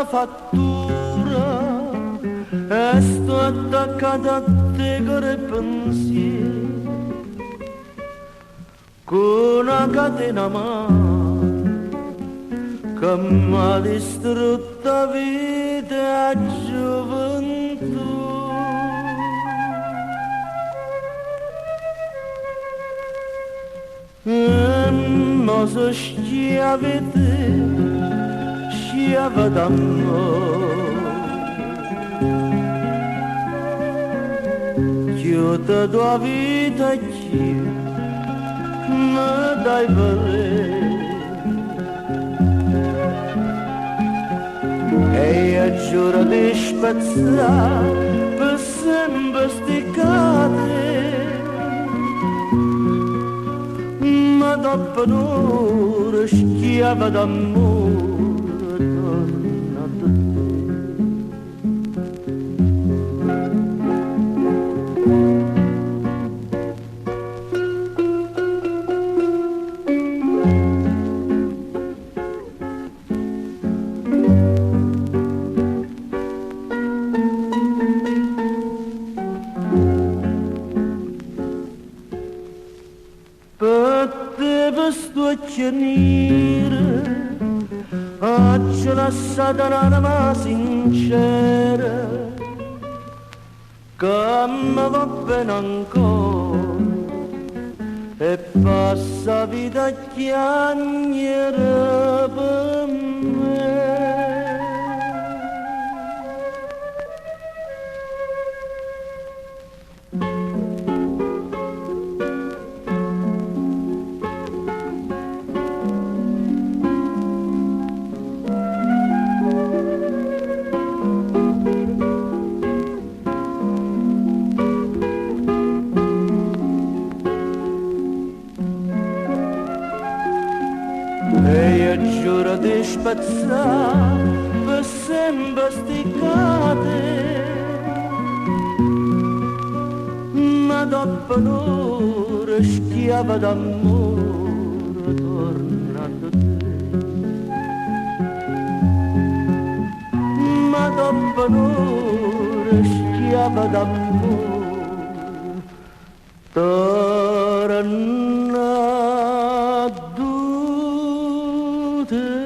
fattura e sto attaccata a te con il pensiero, con una catena mano che mi ha distrutto la vita e la gioventù. Non so schiavete, schiava d'amore, chiude tua vita e chi mi dai valere. E io giuro di spazzare per sempre sti cade, ma dopo un'ora schiava d'amore torna da te. Per te vesto a nere, oggi la satanana sincera, che mi va bene ancora, e passa vita chiagnere per me. E io giuro di spazzare per sempre sti cade, ma dopo un'ora schiava d'amore torna da te. Ma dopo un'ora schiava d'amore torna da te.